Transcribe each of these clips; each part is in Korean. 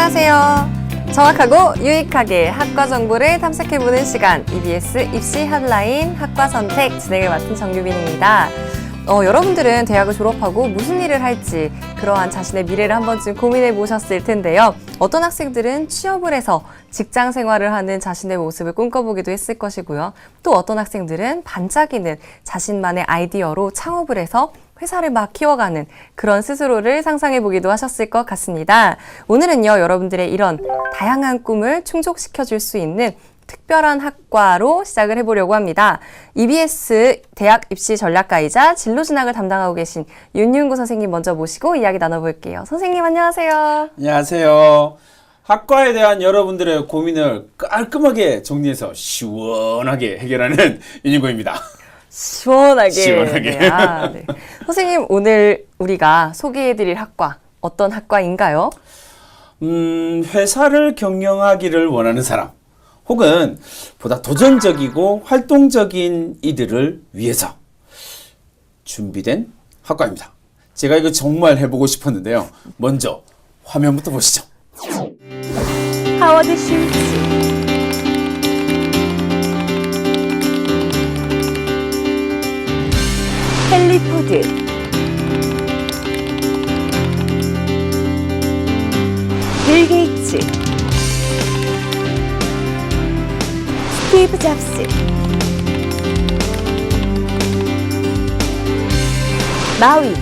안녕하세요. 정확하고 유익하게 학과 정보를 탐색해보는 시간, EBS 입시 핫라인 학과 선택 진행을 맡은 정유빈입니다. 여러분들은 대학을 졸업하고 무슨 일을 할지 그러한 자신의 미래를 한 번쯤 고민해 보셨을 텐데요. 어떤 학생들은 취업을 해서 직장 생활을 하는 자신의 모습을 꿈꿔보기도 했을 것이고요. 또 어떤 학생들은 반짝이는 자신만의 아이디어로 창업을 해서 회사를 막 키워가는 그런 스스로를 상상해 보기도 하셨을 것 같습니다. 오늘은요, 여러분들의 이런 다양한 꿈을 충족시켜 줄 수 있는 특별한 학과로 시작을 해보려고 합니다. EBS 대학 입시 전략가이자 진로 진학을 담당하고 계신 윤윤구 선생님 먼저 모시고 이야기 나눠볼게요. 선생님 안녕하세요. 안녕하세요. 학과에 대한 여러분들의 고민을 깔끔하게 정리해서 시원하게 해결하는 윤윤구입니다. 시원하게. 네. 네. 선생님, 오늘 우리가 소개해드릴 학과 어떤 학과인가요? 회사를 경영하기를 원하는 사람, 혹은 보다 도전적이고 활동적인 이들을 위해서 준비된 학과입니다. 제가 이거 정말 해보고 싶었는데요. 먼저 화면부터 보시죠. 하워드 슐츠, 헨리 포드, 빌 게이츠, 스티브 잡스, 마윈,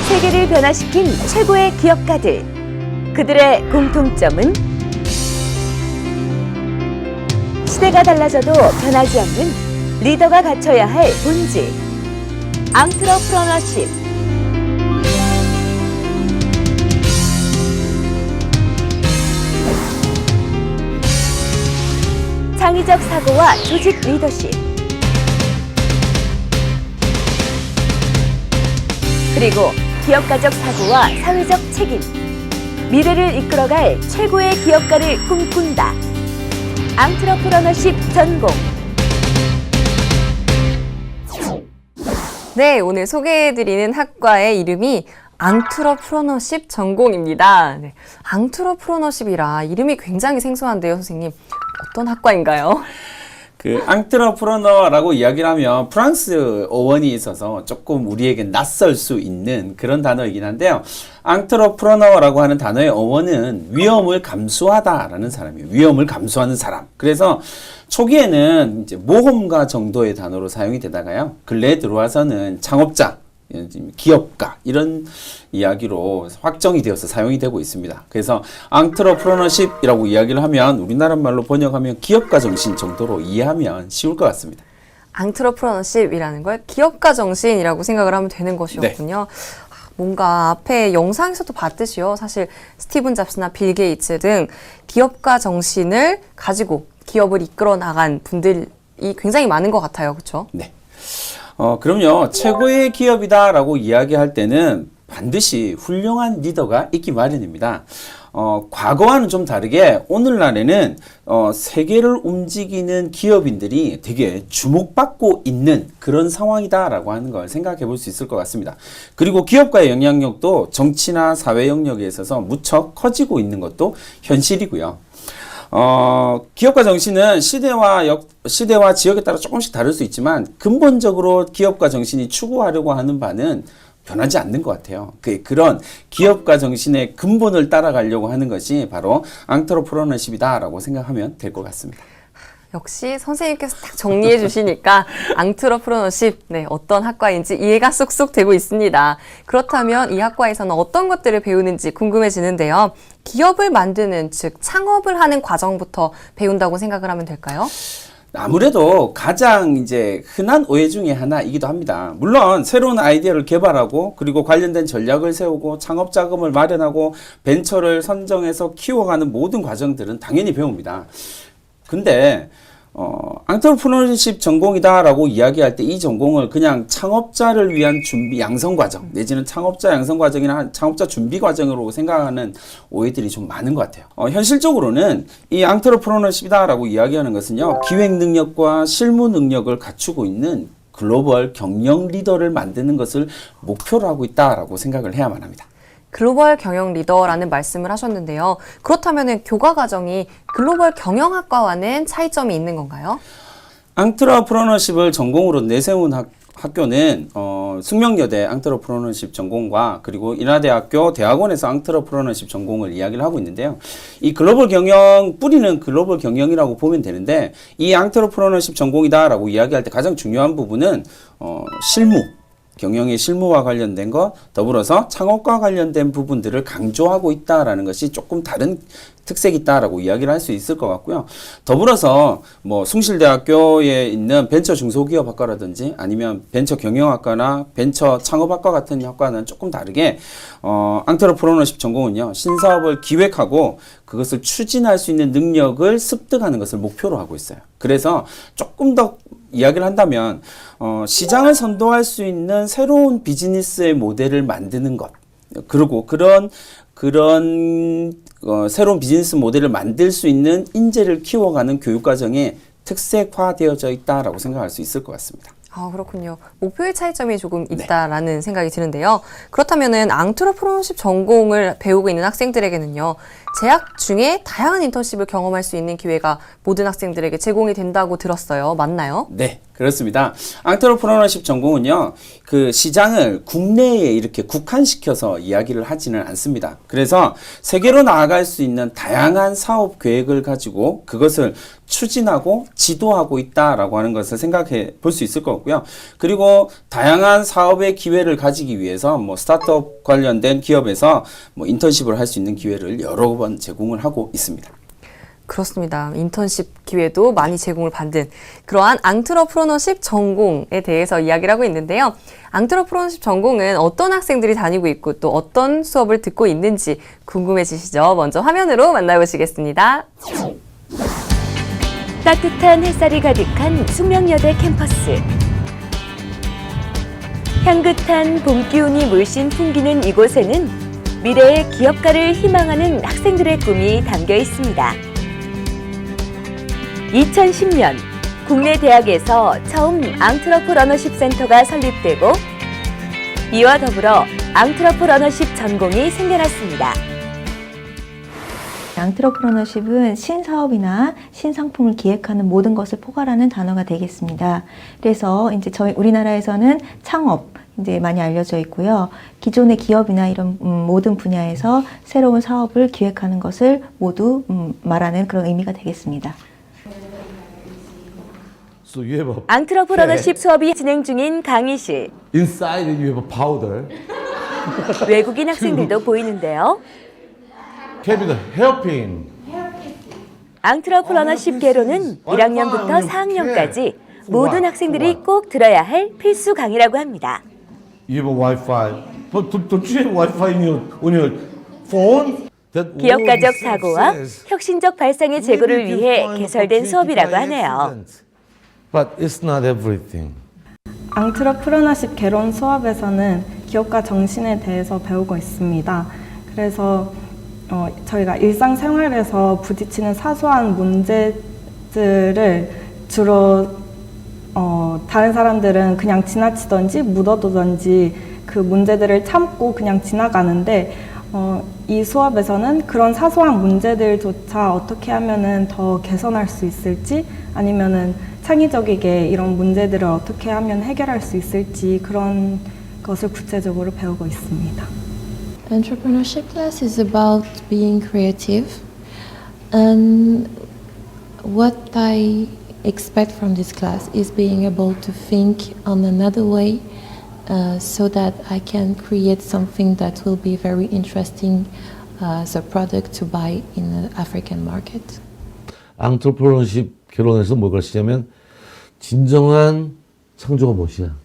세계를 변화시킨 최고의 기업가들. 그들의 공통점은 시대가 달라져도 변하지 않는 리더가 갖춰야 할 본질, 앙트러프러너십. 창의적 사고와 조직 리더십, 그리고 기업가적 사고와 사회적 책임. 미래를 이끌어갈 최고의 기업가를 꿈꾼다. 앙트러프러너십 전공. 네, 오늘 소개해드리는 학과의 이름이 앙트러프러너십 전공입니다. 네, 앙트러프러너십이라 이름이 굉장히 생소한데요, 선생님. 어떤 학과인가요? 그 앙트러프러너라고 이야기를 하면 프랑스 어원이 있어서 조금 우리에게 낯설 수 있는 그런 단어이긴 한데요. 앙트러프러너라고 하는 단어의 어원은 위험을 감수하다라는 사람이에요. 위험을 감수하는 사람. 그래서 초기에는 이제 모험가 정도의 단어로 사용이 되다가요. 근래에 들어와서는 창업자, 기업가 이런 이야기로 확정이 되어서 사용이 되고 있습니다. 그래서 앙트러프러너십이라고 이야기를 하면 우리나라 말로 번역하면 기업가 정신 정도로 이해하면 쉬울 것 같습니다. 앙트러프러너십이라는 걸 기업가 정신이라고 생각을 하면 되는 것이었군요. 네. 뭔가 앞에 영상에서도 봤듯이요. 사실 스티븐 잡스나 빌 게이츠 등 기업가 정신을 가지고 기업을 이끌어 나간 분들이 굉장히 많은 것 같아요. 그렇죠? 네. 그럼요. 최고의 기업이다라고 이야기할 때는 반드시 훌륭한 리더가 있기 마련입니다. 과거와는 좀 다르게 오늘날에는 세계를 움직이는 기업인들이 되게 주목받고 있는 그런 상황이다라고 하는 걸 생각해 볼 수 있을 것 같습니다. 그리고 기업가의 영향력도 정치나 사회 영역에 있어서 무척 커지고 있는 것도 현실이고요. 기업가 정신은 시대와 지역에 따라 조금씩 다를 수 있지만 근본적으로 기업가 정신이 추구하려고 하는 바는 변하지 않는 것 같아요. 그런 기업가 정신의 근본을 따라가려고 하는 것이 바로 앙트러프러너십이다라고 생각하면 될 것 같습니다. 역시 선생님께서 딱 정리해 주시니까 앙트러프러너십, 네, 어떤 학과인지 이해가 쏙쏙 되고 있습니다. 그렇다면 이 학과에서는 어떤 것들을 배우는지 궁금해지는데요. 기업을 만드는, 즉 창업을 하는 과정부터 배운다고 생각을 하면 될까요? 아무래도 가장 이제 흔한 오해 중에 하나이기도 합니다. 물론 새로운 아이디어를 개발하고 그리고 관련된 전략을 세우고 창업 자금을 마련하고 벤처를 선정해서 키워가는 모든 과정들은 당연히 배웁니다. 근데 앙트러프러너십 전공이다라고 이야기할 때 이 전공을 그냥 창업자를 위한 준비 양성 과정 내지는 창업자 양성 과정이나 창업자 준비 과정으로 생각하는 오해들이 좀 많은 것 같아요. 현실적으로는 이 앙트러프러너십이다라고 이야기하는 것은요, 기획 능력과 실무 능력을 갖추고 있는 글로벌 경영 리더를 만드는 것을 목표로 하고 있다라고 생각을 해야만 합니다. 글로벌 경영 리더라는 말씀을 하셨는데요. 그렇다면 교과 과정이 글로벌 경영학과와는 차이점이 있는 건가요? 앙트러프러너십을 전공으로 내세운 학교는 숙명여대 앙트러프러너십 전공과 그리고 인하대학교 대학원에서 앙트러프러너십 전공을 이야기를 하고 있는데요. 이 글로벌 경영 뿌리는 글로벌 경영이라고 보면 되는데 이 앙트러프러너십 전공이다라고 이야기할 때 가장 중요한 부분은 실무 경영의 실무와 관련된 것 더불어서 창업과 관련된 부분들을 강조하고 있다라는 것이 조금 다른 특색이 있다라고 이야기를 할 수 있을 것 같고요. 더불어서 뭐 숭실대학교에 있는 벤처 중소기업학과라든지 아니면 벤처 경영학과나 벤처 창업학과 같은 학과는 조금 다르게 앙트러프러너십 전공은요. 신사업을 기획하고 그것을 추진할 수 있는 능력을 습득하는 것을 목표로 하고 있어요. 그래서 조금 더 이야기를 한다면 시장을 선도할 수 있는 새로운 비즈니스의 모델을 만드는 것 그리고 그런 새로운 비즈니스 모델을 만들 수 있는 인재를 키워가는 교육과정에 특색화되어져 있다라고 생각할 수 있을 것 같습니다. 아, 그렇군요. 목표의 차이점이 조금 있다라는 생각이 드는데요. 그렇다면은 앙트러프러너십 전공을 배우고 있는 학생들에게는요. 재학 중에 다양한 인턴십을 경험할 수 있는 기회가 모든 학생들에게 제공이 된다고 들었어요. 맞나요? 네, 그렇습니다. 앙트러프러너십 전공은요, 그 시장을 국내에 이렇게 국한시켜서 이야기를 하지는 않습니다. 그래서 세계로 나아갈 수 있는 다양한 사업 계획을 가지고 그것을 추진하고 지도하고 있다라고 하는 것을 생각해 볼 수 있을 것 같고요. 그리고 다양한 사업의 기회를 가지기 위해서 뭐 스타트업 관련된 기업에서 뭐 인턴십을 할 수 있는 기회를 여러 번 제공을 하고 있습니다. 그렇습니다. 인턴십 기회도 많이 제공을 받는 그러한 앙트러프러너십 전공에 대해서 이야기를 하고 있는데요. 앙트러프러너십 전공은 어떤 학생들이 다니고 있고 또 어떤 수업을 듣고 있는지 궁금해지시죠? 먼저 화면으로 만나보시겠습니다. 따뜻한 햇살이 가득한 숙명여대 캠퍼스. 향긋한 봄 기운이 물씬 풍기는 이곳에는 미래의 기업가를 희망하는 학생들의 꿈이 담겨 있습니다. 2010년 국내 대학에서 처음 앙트러프러너십 센터가 설립되고 이와 더불어 앙트러프러너십 전공이 생겨났습니다. 앙트러프러너십은 신사업이나 신상품을 기획하는 모든 것을 포괄하는 단어가 되겠습니다. 그래서 이제 저희 우리나라에서는 창업 이제 많이 알려져 있고요. 기존의 기업이나 이런 모든 분야에서 새로운 사업을 기획하는 것을 모두 말하는 그런 의미가 되겠습니다. So you have a 앙트러프러너십 수업이 진행 중인 강의실. inside you have a powder. 외국인 학생들도 보이는데요. Kevin, hairpin. 앙트러프러너십 개론은 1학년부터 4학년까지 모든 학생들이 꼭 들어야 할 필수 강의라고 합니다. You have a Wi-Fi. But don't you have Wi-Fi on your phone? That 기업가적 all 사고와 says, 혁신적 발상의 제고를 위해 개설된 수업이라고 하네요. But it's not everything. 앙트러프러너십 개론 수업에서는 기업가 정신에 대해서 배우고 있습니다. 그래서 저희가 일상생활에서 부딪히는 사소한 문제들을 주로 다른 사람들은 그냥 지나치던지 묻어두던지 그 문제들을 참고 그냥 지나가는데 이 수업에서는 그런 사소한 문제들조차 어떻게 하면은 더 개선할 수 있을지 아니면은 창의적이게 이런 문제들을 어떻게 하면 해결할 수 있을지 그런 것을 구체적으로 배우고 있습니다. Entrepreneurship class is about being creative, and what I expect from this class is being able to think on another way so that I can create something that will be very interesting as a product to buy in the African market. 앙트러프러너십 개론에서 뭘 가르치냐면 진정한 창조가 무엇이냐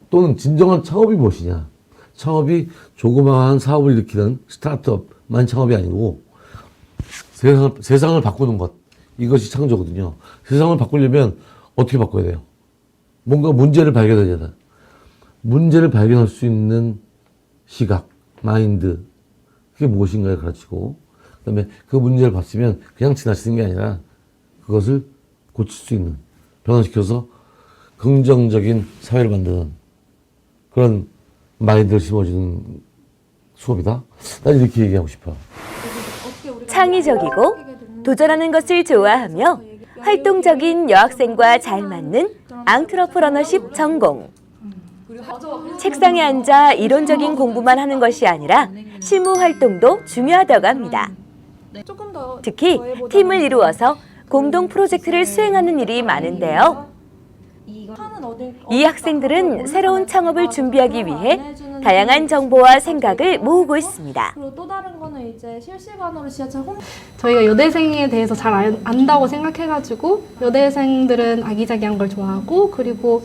또는 진정한 창업이 무엇이냐. 창업이 조그마한 사업을 일으키는 스타트업만 창업이 아니고 세상을 바꾸는 것, 이것이 창조거든요. 세상을 바꾸려면 어떻게 바꿔야 돼요? 뭔가 문제를 발견해야 되잖아. 문제를 발견할 수 있는 시각, 마인드, 그게 무엇인가를 가르치고 그다음에 그 문제를 봤으면 그냥 지나치는 게 아니라 그것을 고칠 수 있는, 변화시켜서 긍정적인 사회를 만드는 그런 마인드를 심어주는 수업이다. 난 이렇게 얘기하고 싶어. 창의적이고 도전하는 것을 좋아하며 활동적인 여학생과 잘 맞는 앙트러프러너십 전공. 책상에 앉아 이론적인 공부만 하는 것이 아니라 실무 활동도 중요하다고 합니다. 특히 팀을 이루어서 공동 프로젝트를 수행하는 일이 많은데요. 이 학생들은 새로운 창업을 준비하기 위해 다양한 정보와 생각을 모으고 있습니다. 그리고 또 다른 거는 이제 실시간으로 지하철 저희가 여대생에 대해서 잘 안다고 생각해가지고 여대생들은 아기자기한 걸 좋아하고 그리고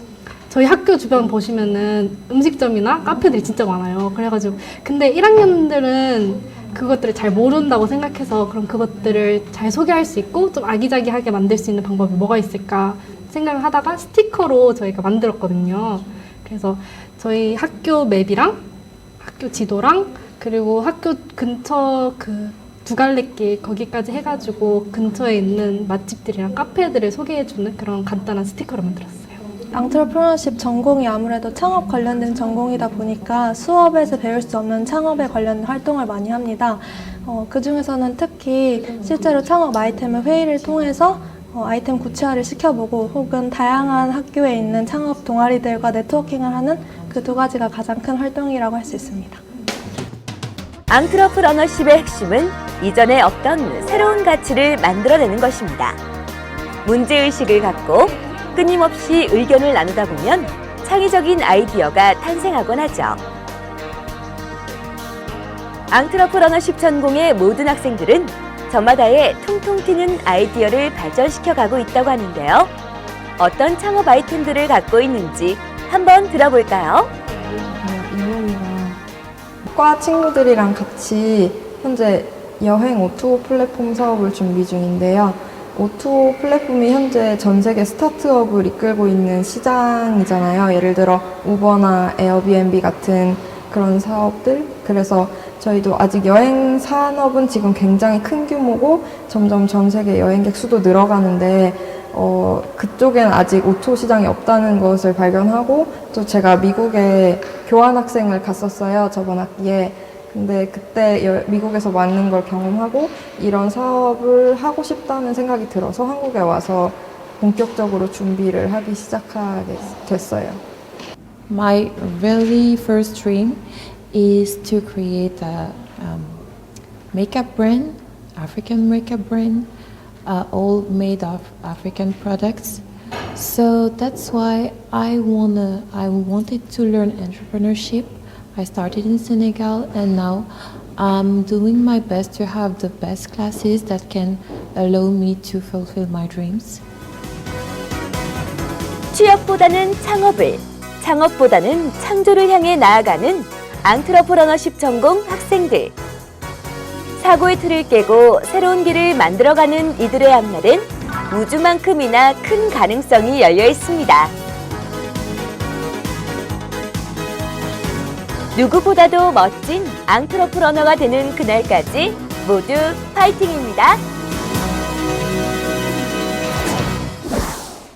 저희 학교 주변 보시면은 음식점이나 카페들이 진짜 많아요. 그래가지고 근데 1학년들은 그것들을 잘 모른다고 생각해서 그럼 그것들을 잘 소개할 수 있고 좀 아기자기하게 만들 수 있는 방법이 뭐가 있을까 생각을 하다가 스티커로 저희가 만들었거든요. 그래서 저희 학교 맵이랑 학교 지도랑 그리고 학교 근처 그 두 갈래길 거기까지 해가지고 근처에 있는 맛집들이랑 카페들을 소개해주는 그런 간단한 스티커를 만들었어요. 앙트러프러너십 전공이 아무래도 창업 관련된 전공이다 보니까 수업에서 배울 수 없는 창업에 관련된 활동을 많이 합니다. 그 중에서는 특히 실제로 창업 아이템을 회의를 통해서 아이템 구체화를 시켜보고 혹은 다양한 학교에 있는 창업 동아리들과 네트워킹을 하는 그 두 가지가 가장 큰 활동이라고 할 수 있습니다. 앙트러프러너십의 핵심은 이전에 없던 새로운 가치를 만들어내는 것입니다. 문제의식을 갖고 끊임없이 의견을 나누다 보면 창의적인 아이디어가 탄생하곤 하죠. 앙트러프러너십 전공의 모든 학생들은 저마다의 통통 튀는 아이디어를 발전시켜가고 있다고 하는데요. 어떤 창업 아이템들을 갖고 있는지 한번 들어볼까요? 과 친구들이랑 같이 현재 여행 O2O 플랫폼 사업을 준비 중인데요. O2O 플랫폼이 현재 전 세계 스타트업을 이끌고 있는 시장이잖아요. 예를 들어 우버나 에어비앤비 같은 그런 사업들. 그래서 저희도 아직 여행 산업은 지금 굉장히 큰 규모고 점점 전 세계 여행객 수도 늘어가는데 그쪽엔 아직 O2O 시장이 없다는 것을 발견하고 또 제가 미국에 교환학생을 갔었어요. 저번 학기에. 근데 그때 미국에서 많은 걸 경험하고 이런 사업을 하고 싶다는 생각이 들어서 한국에 와서 본격적으로 준비를 하기 시작하게 됐어요. My very first dream is to create a makeup brand, African makeup brand, all made of African products. So that's why I wanted to learn entrepreneurship. I started in Senegal and now I'm doing my best to have the best classes that can allow me to fulfill my dreams. 취업보다는 창업을, 창업보다는 창조를 향해 나아가는 앙트러프러너십 전공 학생들. 사고의 틀을 깨고 새로운 길을 만들어가는 이들의 앞날엔 우주만큼이나 큰 가능성이 열려 있습니다. 누구보다도 멋진 앙트러프러너가 되는 그날까지 모두 파이팅입니다.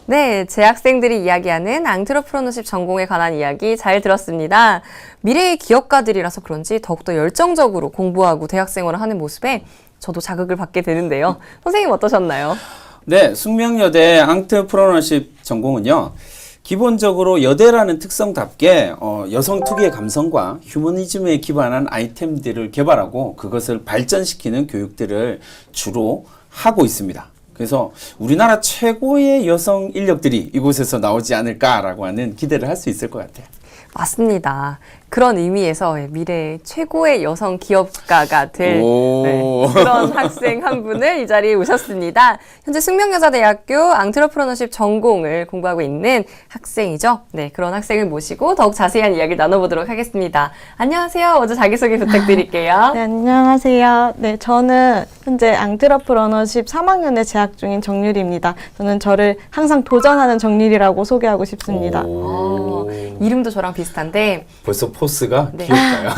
네, 재학생들이 이야기하는 앙트러프러너십 전공에 관한 이야기 잘 들었습니다. 미래의 기업가들이라서 그런지 더욱더 열정적으로 공부하고 대학생활을 하는 모습에 저도 자극을 받게 되는데요. 선생님 어떠셨나요? 네, 숙명여대 앙트러프러너십 전공은요. 기본적으로 여대라는 특성답게 여성 특유의 감성과 휴머니즘에 기반한 아이템들을 개발하고 그것을 발전시키는 교육들을 주로 하고 있습니다. 그래서 우리나라 최고의 여성 인력들이 이곳에서 나오지 않을까라고 하는 기대를 할 수 있을 것 같아요. 맞습니다. 그런 의미에서 미래의 최고의 여성 기업가가 될 그런 학생 한 분을 이 자리에 모셨습니다. 현재 숙명여자대학교 앙트러프러너십 전공을 공부하고 있는 학생이죠. 네, 그런 학생을 모시고 더욱 자세한 이야기를 나눠보도록 하겠습니다. 안녕하세요. 먼저 자기소개 부탁드릴게요. 네, 안녕하세요. 네, 저는 현재 앙트러프러너십 3학년에 재학 중인 정유리입니다. 저는 저를 항상 도전하는 정유리라고 소개하고 싶습니다. 이름도 저랑 비슷한데 벌써 포스가 네. 귀엽다요.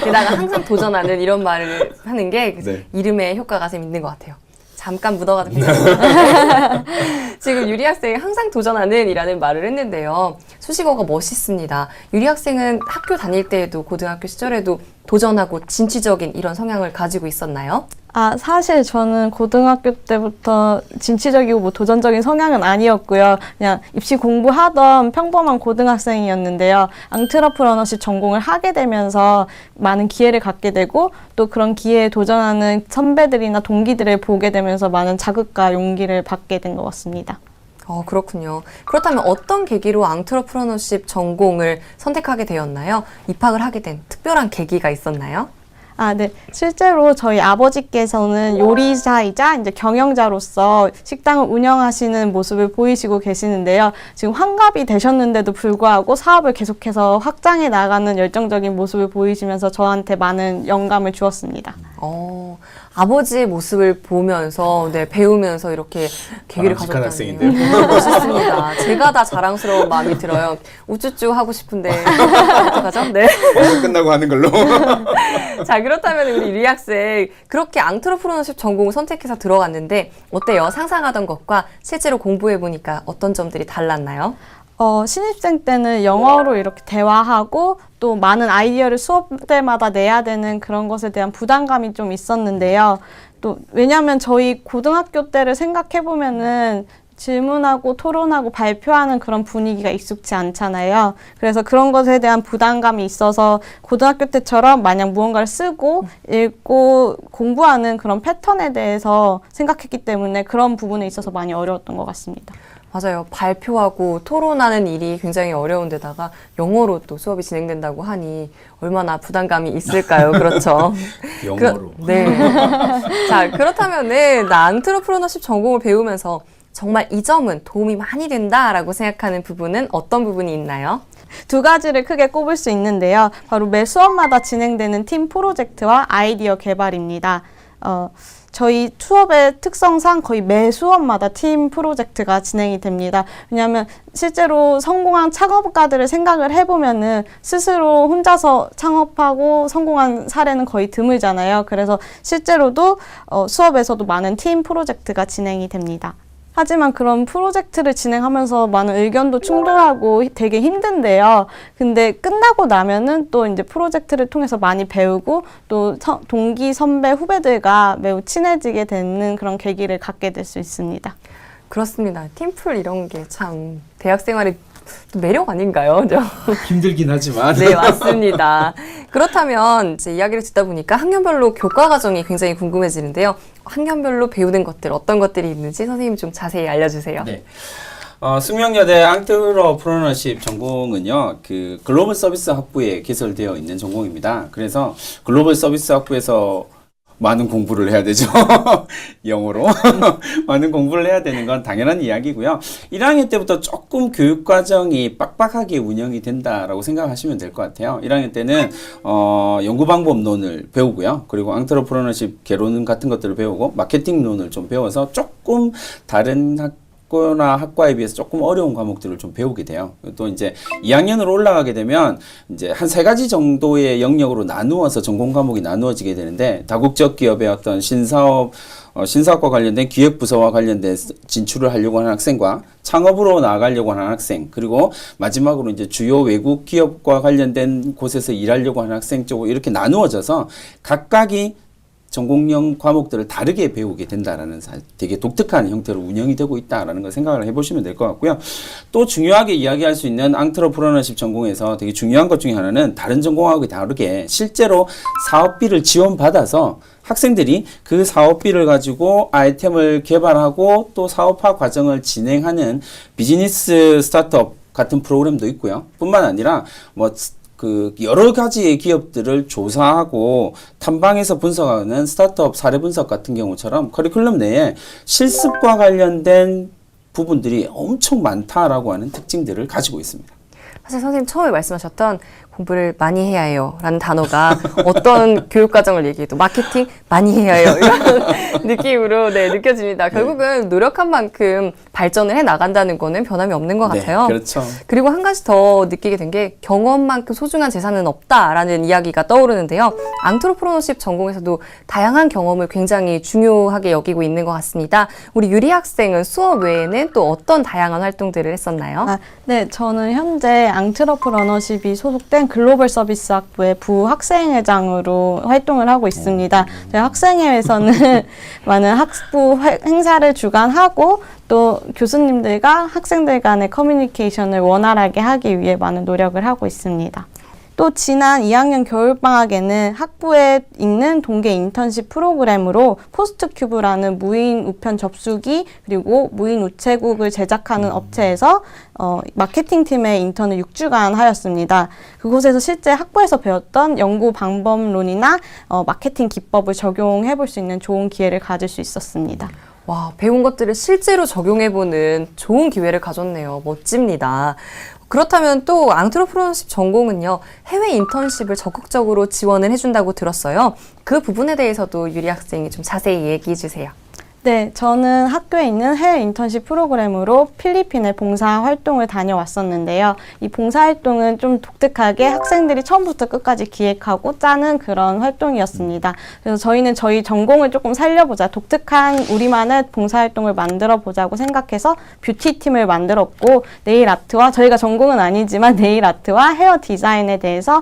게다가 항상 도전하는 이런 말을 하는 게 네. 이름에 효과가 좀 있는 것 같아요. 잠깐 묻어가도 괜찮아요. 지금 유리 학생이 항상 도전하는 이라는 말을 했는데요. 수식어가 멋있습니다. 유리 학생은 학교 다닐 때에도 고등학교 시절에도 도전하고 진취적인 이런 성향을 가지고 있었나요? 사실 저는 고등학교 때부터 진취적이고 뭐 도전적인 성향은 아니었고요. 그냥 입시 공부하던 평범한 고등학생이었는데요. 앙트러프러너십 전공을 하게 되면서 많은 기회를 갖게 되고 또 그런 기회에 도전하는 선배들이나 동기들을 보게 되면서 많은 자극과 용기를 받게 된 것 같습니다. 그렇군요. 그렇다면 어떤 계기로 앙트러프러너십 전공을 선택하게 되었나요? 입학을 하게 된 특별한 계기가 있었나요? 네. 실제로 저희 아버지께서는 요리사이자 이제 경영자로서 식당을 운영하시는 모습을 보이시고 계시는데요. 지금 환갑이 되셨는데도 불구하고 사업을 계속해서 확장해 나가는 열정적인 모습을 보이시면서 저한테 많은 영감을 주었습니다. 아버지의 모습을 보면서, 배우면서 이렇게 계기를 바람직한 가졌다네요. 멋있습니다. 제가 다 자랑스러운 마음이 들어요. 우쭈쭈 하고 싶은데 어떡하죠? 네. 방송 끝나고 하는 걸로. 자, 그렇다면 우리 유리 학생 그렇게 앙트러프러너십 전공을 선택해서 들어갔는데 어때요? 상상하던 것과 실제로 공부해 보니까 어떤 점들이 달랐나요? 신입생 때는 영어로 이렇게 대화하고 또 많은 아이디어를 수업 때마다 내야 되는 그런 것에 대한 부담감이 좀 있었는데요. 또 왜냐하면 저희 고등학교 때를 생각해 보면은 질문하고 토론하고 발표하는 그런 분위기가 익숙치 않잖아요. 그래서 그런 것에 대한 부담감이 있어서 고등학교 때처럼 마냥 무언가를 쓰고 읽고 공부하는 그런 패턴에 대해서 생각했기 때문에 그런 부분에 있어서 많이 어려웠던 것 같습니다. 맞아요. 발표하고 토론하는 일이 굉장히 어려운 데다가 영어로 또 수업이 진행된다고 하니 얼마나 부담감이 있을까요? 그렇죠. 영어로. 네. 자, 그렇다면은 앙트러프러너십 전공을 배우면서 정말 이 점은 도움이 많이 된다라고 생각하는 부분은 어떤 부분이 있나요? 두 가지를 크게 꼽을 수 있는데요. 바로 매 수업마다 진행되는 팀 프로젝트와 아이디어 개발입니다. 저희 수업의 특성상 거의 매 수업마다 팀 프로젝트가 진행이 됩니다. 왜냐하면 실제로 성공한 창업가들을 생각을 해보면은 스스로 혼자서 창업하고 성공한 사례는 거의 드물잖아요. 그래서 실제로도 수업에서도 많은 팀 프로젝트가 진행이 됩니다. 하지만 그런 프로젝트를 진행하면서 많은 의견도 충돌하고 되게 힘든데요. 근데 끝나고 나면은 또 이제 프로젝트를 통해서 많이 배우고 또 동기, 선배, 후배들과 매우 친해지게 되는 그런 계기를 갖게 될 수 있습니다. 그렇습니다. 팀플 이런 게 참 대학 생활의 매력 아닌가요? 힘들긴 하지만. 네, 맞습니다. 그렇다면 이제 이야기를 듣다 보니까 학년별로 교과 과정이 굉장히 궁금해지는데요. 학년별로 배우는 것들, 어떤 것들이 있는지 선생님이 좀 자세히 알려주세요. 네. 숙명여대 앙트러프러너십 전공은요, 그 글로벌 서비스 학부에 개설되어 있는 전공입니다. 그래서 글로벌 서비스 학부에서 많은 공부를 해야 되죠. 영어로. 많은 공부를 해야 되는 건 당연한 이야기고요. 1학년 때부터 조금 교육과정이 빡빡하게 운영이 된다라고 생각하시면 될 것 같아요. 1학년 때는 연구방법론을 배우고요. 그리고 앙트러프러너십 개론 같은 것들을 배우고 마케팅론을 좀 배워서 조금 다른 학교나 학과에 비해서 조금 어려운 과목들을 좀 배우게 돼요. 또 이제 2학년으로 올라가게 되면 이제 한 3가지 정도의 영역으로 나누어서 전공 과목이 나누어지게 되는데 다국적 기업의 어떤 신사업과 관련된 기획부서와 관련된 진출을 하려고 하는 학생과 창업으로 나아가려고 하는 학생, 그리고 마지막으로 이제 주요 외국 기업과 관련된 곳에서 일하려고 하는 학생 쪽으로 이렇게 나누어져서 각각이 전공형 과목들을 다르게 배우게 된다라는 되게 독특한 형태로 운영이 되고 있다라는 걸 생각을 해보시면 될 것 같고요. 또 중요하게 이야기할 수 있는 앙트러프러너십 전공에서 되게 중요한 것 중에 하나는 다른 전공하고 다르게 실제로 사업비를 지원받아서 학생들이 그 사업비를 가지고 아이템을 개발하고 또 사업화 과정을 진행하는 비즈니스 스타트업 같은 프로그램도 있고요. 뿐만 아니라 그 여러 가지의 기업들을 조사하고 탐방해서 분석하는 스타트업 사례 분석 같은 경우처럼 커리큘럼 내에 실습과 관련된 부분들이 엄청 많다라고 하는 특징들을 가지고 있습니다. 사실 선생님 처음에 말씀하셨던 공부를 많이 해야 해요. 라는 단어가 어떤 교육과정을 얘기해도 마케팅 많이 해야 해요. 이런 느낌으로 네, 느껴집니다. 결국은 노력한 만큼 발전을 해 나간다는 거는 변함이 없는 것 같아요. 그렇죠. 그리고 한 가지 더 느끼게 된 게 경험만큼 소중한 재산은 없다라는 이야기가 떠오르는데요. 앙트로프로너십 전공에서도 다양한 경험을 굉장히 중요하게 여기고 있는 것 같습니다. 우리 유리 학생은 수업 외에는 또 어떤 다양한 활동들을 했었나요? 네, 저는 현재 앙트러프러너십이 소속된 글로벌 서비스 학부의 부학생회장으로 활동을 하고 있습니다. 저희 학생회에서는 많은 학부 행사를 주관하고 또 교수님들과 학생들 간의 커뮤니케이션을 원활하게 하기 위해 많은 노력을 하고 있습니다. 또 지난 2학년 겨울방학에는 학부에 있는 동계 인턴십 프로그램으로 포스트큐브라는 무인 우편 접수기 그리고 무인 우체국을 제작하는 업체에서 마케팅 팀의 인턴을 6주간 하였습니다. 그곳에서 실제 학부에서 배웠던 연구 방법론이나 마케팅 기법을 적용해 볼 수 있는 좋은 기회를 가질 수 있었습니다. 와, 배운 것들을 실제로 적용해보는 좋은 기회를 가졌네요. 멋집니다. 그렇다면 또 앙트로프로너십 전공은요, 해외 인턴십을 적극적으로 지원을 해준다고 들었어요. 그 부분에 대해서도 유리 학생이 좀 자세히 얘기해 주세요. 네, 저는 학교에 있는 해외 인턴십 프로그램으로 필리핀에 봉사 활동을 다녀왔었는데요. 이 봉사 활동은 좀 독특하게 학생들이 처음부터 끝까지 기획하고 짜는 그런 활동이었습니다. 그래서 저희는 저희 전공을 조금 살려보자, 독특한 우리만의 봉사 활동을 만들어 보자고 생각해서 뷰티팀을 만들었고, 네일 아트와, 저희가 전공은 아니지만 네일 아트와 헤어 디자인에 대해서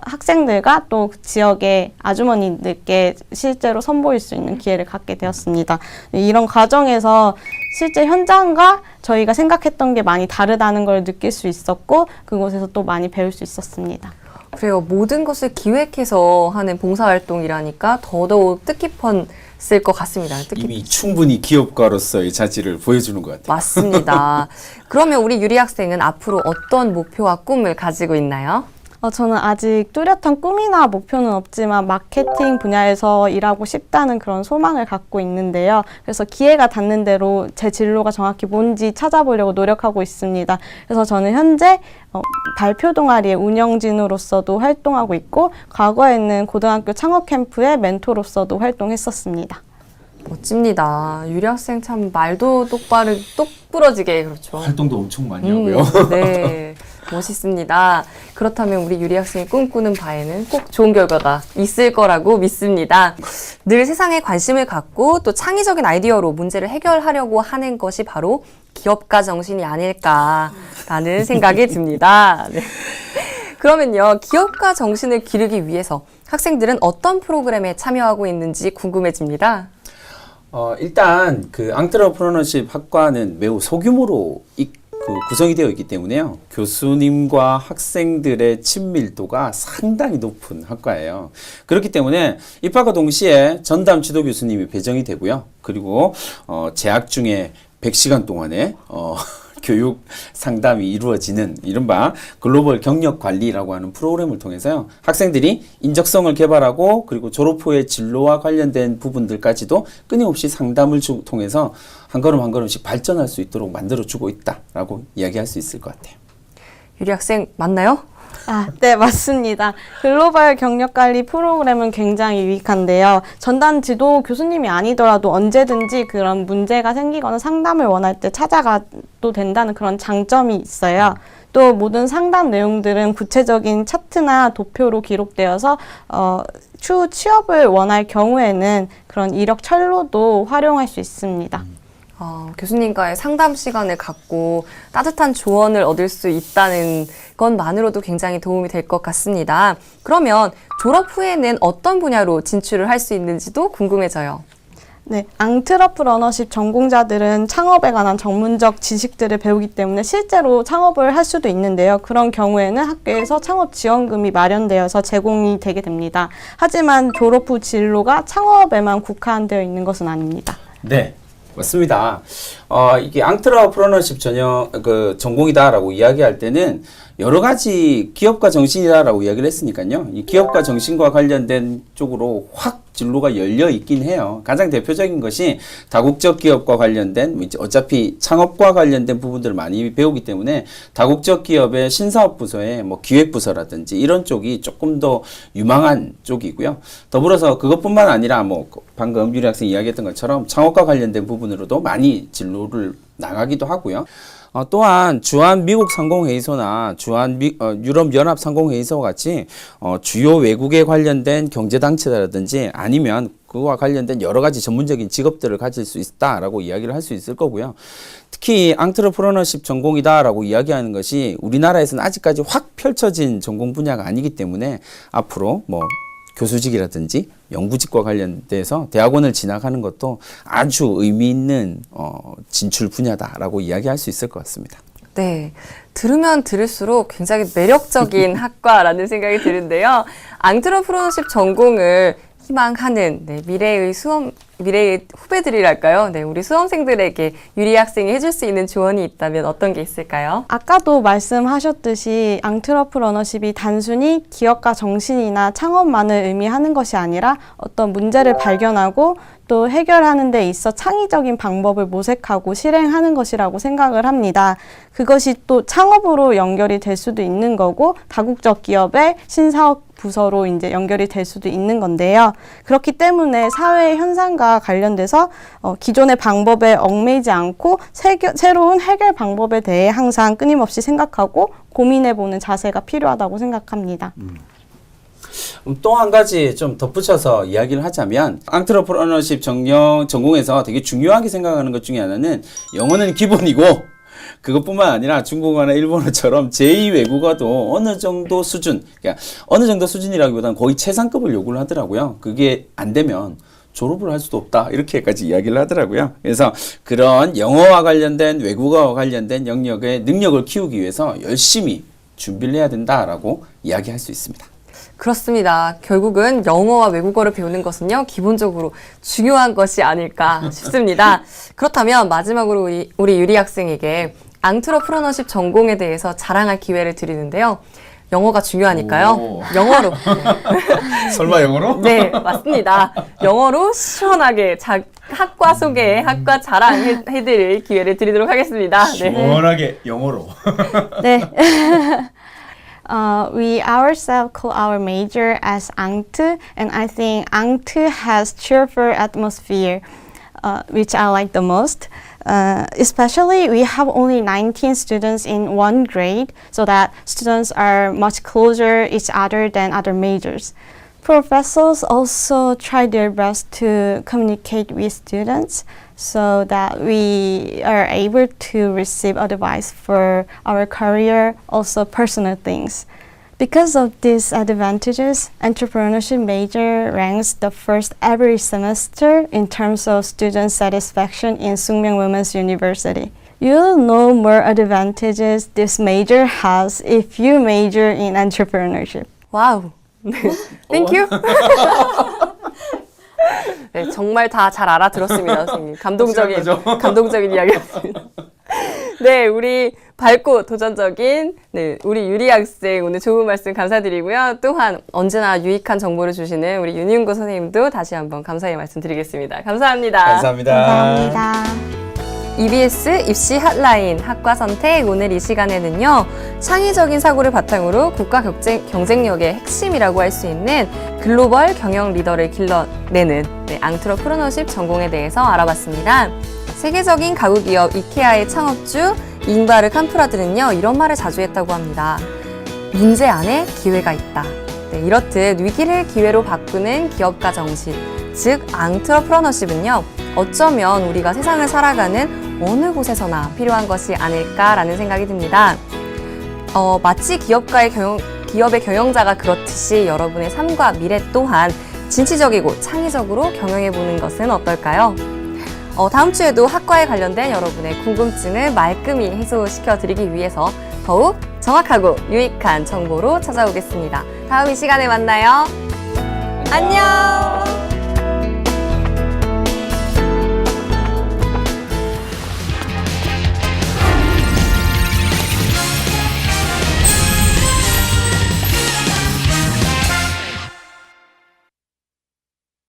학생들과 또 지역의 아주머니들께 실제로 선보일 수 있는 기회를 갖게 되었습니다. 이런 과정에서 실제 현장과 저희가 생각했던 게 많이 다르다는 걸 느낄 수 있었고 그곳에서 또 많이 배울 수 있었습니다. 그래요. 모든 것을 기획해서 하는 봉사활동이라니까 더더욱 뜻깊었을 것 같습니다. 이미 충분히 기업가로서의 자질을 보여주는 것 같아요. 맞습니다. 그러면 우리 유리 학생은 앞으로 어떤 목표와 꿈을 가지고 있나요? 저는 아직 뚜렷한 꿈이나 목표는 없지만 마케팅 분야에서 일하고 싶다는 그런 소망을 갖고 있는데요. 그래서 기회가 닿는 대로 제 진로가 정확히 뭔지 찾아보려고 노력하고 있습니다. 그래서 저는 현재 발표 동아리의 운영진으로서도 활동하고 있고 과거에는 고등학교 창업 캠프의 멘토로서도 활동했었습니다. 멋집니다. 유리 학생 참 말도 똑부러지게 그렇죠. 활동도 엄청 많이 하고요. 네, 멋있습니다. 그렇다면 우리 유리 학생이 꿈꾸는 바에는 꼭 좋은 결과가 있을 거라고 믿습니다. 늘 세상에 관심을 갖고 또 창의적인 아이디어로 문제를 해결하려고 하는 것이 바로 기업가 정신이 아닐까라는 생각이 듭니다. 네. 그러면요, 기업가 정신을 기르기 위해서 학생들은 어떤 프로그램에 참여하고 있는지 궁금해집니다. 일단 그 앙트러프러너십 학과는 매우 소규모로 구성이 되어 있기 때문에요. 교수님과 학생들의 친밀도가 상당히 높은 학과예요. 그렇기 때문에 입학과 동시에 전담 지도 교수님이 배정이 되고요. 그리고 재학 중에 100시간 동안에 교육 상담이 이루어지는 이른바 글로벌 경력 관리라고 하는 프로그램을 통해서요. 학생들이 인적성을 개발하고 그리고 졸업 후의 진로와 관련된 부분들까지도 끊임없이 상담을 통해서 한 걸음 한 걸음씩 발전할 수 있도록 만들어주고 있다라고 이야기할 수 있을 것 같아요. 유리 학생 맞나요? 네, 맞습니다. 글로벌 경력관리 프로그램은 굉장히 유익한데요. 전담 지도 교수님이 아니더라도 언제든지 그런 문제가 생기거나 상담을 원할 때 찾아가도 된다는 그런 장점이 있어요. 또 모든 상담 내용들은 구체적인 차트나 도표로 기록되어서 추후 취업을 원할 경우에는 그런 이력 철로도 활용할 수 있습니다. 교수님과의 상담 시간을 갖고 따뜻한 조언을 얻을 수 있다는 것만으로도 굉장히 도움이 될 것 같습니다. 그러면 졸업 후에는 어떤 분야로 진출을 할 수 있는지도 궁금해져요. 네, 앙트러프러너십 전공자들은 창업에 관한 전문적 지식들을 배우기 때문에 실제로 창업을 할 수도 있는데요. 그런 경우에는 학교에서 창업 지원금이 마련되어서 제공이 되게 됩니다. 하지만 졸업 후 진로가 창업에만 국한되어 있는 것은 아닙니다. 네. 맞습니다. 이게 앙트러프러너십 전형 전공이다라고 이야기할 때는 여러 가지 기업가 정신이다라고 이야기를 했으니까요. 이 기업가 정신과 관련된 쪽으로 확 진로가 열려 있긴 해요. 가장 대표적인 것이 다국적 기업과 관련된 어차피 창업과 관련된 부분들을 많이 배우기 때문에 다국적 기업의 신사업 부서의 뭐 기획 부서라든지 이런 쪽이 조금 더 유망한 쪽이고요. 더불어서 그것뿐만 아니라 뭐 방금 유리 학생이 이야기했던 것처럼 창업과 관련된 부분으로도 많이 진로를 나가기도 하고요. 또한 주한 미국 상공회의소나 주한 유럽 연합 상공회의소 같이 주요 외국에 관련된 경제단체라든지 아니면 그와 관련된 여러 가지 전문적인 직업들을 가질 수 있다라고 이야기를 할 수 있을 거고요. 특히 앙트러프러너십 전공이다라고 이야기하는 것이 우리나라에서는 아직까지 확 펼쳐진 전공 분야가 아니기 때문에 앞으로 뭐 교수직이라든지 연구직과 관련돼서 대학원을 진학하는 것도 아주 의미 있는 진출 분야다라고 이야기할 수 있을 것 같습니다. 네, 들으면 들을수록 굉장히 매력적인 학과라는 생각이 드는데요. 앙트러프러너십 전공을 희망하는 미래의 후배들이랄까요? 네, 우리 수험생들에게 유리 학생이 해줄 수 있는 조언이 있다면 어떤 게 있을까요? 아까도 말씀하셨듯이 앙트러프러너십이 단순히 기업가 정신이나 창업만을 의미하는 것이 아니라 어떤 문제를 발견하고 또 해결하는 데 있어 창의적인 방법을 모색하고 실행하는 것이라고 생각을 합니다. 그것이 또 창업으로 연결이 될 수도 있는 거고 다국적 기업의 신사업 부서로 이제 연결이 될 수도 있는 건데요. 그렇기 때문에 사회 현상과 관련돼서 기존의 방법에 얽매이지 않고 새로운 해결 방법에 대해 항상 끊임없이 생각하고 고민해보는 자세가 필요하다고 생각합니다. 또 한 가지 좀 덧붙여서 이야기를 하자면 앙트러프러너십 전공에서 되게 중요하게 생각하는 것 중에 하나는 영어는 기본이고 그것뿐만 아니라 중국어나 일본어처럼 제2외국어도 어느 정도 수준, 그러니까 어느 정도 수준이라기보다는 거의 최상급을 요구를 하더라고요. 그게 안 되면 졸업을 할 수도 없다 이렇게까지 이야기를 하더라고요. 그래서 그런 영어와 관련된 외국어와 관련된 영역의 능력을 키우기 위해서 열심히 준비를 해야 된다라고 이야기할 수 있습니다. 그렇습니다. 결국은 영어와 외국어를 배우는 것은요, 기본적으로 중요한 것이 아닐까 싶습니다. 그렇다면 마지막으로 우리 유리 학생에게 앙트러프러너십 전공에 대해서 자랑할 기회를 드리는데요. 영어가 중요하니까요. 영어로. 설마 영어로? 네, 맞습니다. 영어로 시원하게 학과 소개, 학과 자랑 해드릴 기회를 드리도록 하겠습니다. 네. 시원하게 영어로. 네. We ourselves call our major as Angtu, and I think Angtu has cheerful atmosphere, which I like the most. Especially, we have only 19 students in one grade, so that students are much closer each other than other majors. Professors also try their best to communicate with students so that we are able to receive advice for our career, also personal things. Because of these advantages, entrepreneurship major ranks the first every semester in terms of student satisfaction in Sookmyung Women's University. You'll know more advantages this major has if you major in entrepreneurship. 와우. Thank you. 네, 정말 다 잘 알아들었습니다, 선생님. 감동적인 이야기였습니다. 네, 우리 밝고 도전적인 우리 유리 학생 오늘 좋은 말씀 감사드리고요. 또한 언제나 유익한 정보를 주시는 우리 윤윤구 선생님도 다시 한번 감사의 말씀드리겠습니다. 감사합니다. 감사합니다. EBS 입시 핫라인 학과 선택 오늘 이 시간에는요. 창의적인 사고를 바탕으로 국가 경쟁력의 핵심이라고 할 수 있는 글로벌 경영 리더를 길러내는 앙트러프러너십 전공에 대해서 알아봤습니다. 세계적인 가구 기업 이케아의 창업주 잉바르 캄프라드는요. 이런 말을 자주 했다고 합니다. 문제 안에 기회가 있다. 네, 이렇듯 위기를 기회로 바꾸는 기업가 정신, 즉 앙트러프러너십은요. 어쩌면 우리가 세상을 살아가는 어느 곳에서나 필요한 것이 아닐까라는 생각이 듭니다. 마치 기업의 경영자가 그렇듯이 여러분의 삶과 미래 또한 진취적이고 창의적으로 경영해보는 것은 어떨까요? 다음 주에도 학과에 관련된 여러분의 궁금증을 말끔히 해소시켜드리기 위해서 더욱 정확하고 유익한 정보로 찾아오겠습니다. 다음 이 시간에 만나요. 안녕!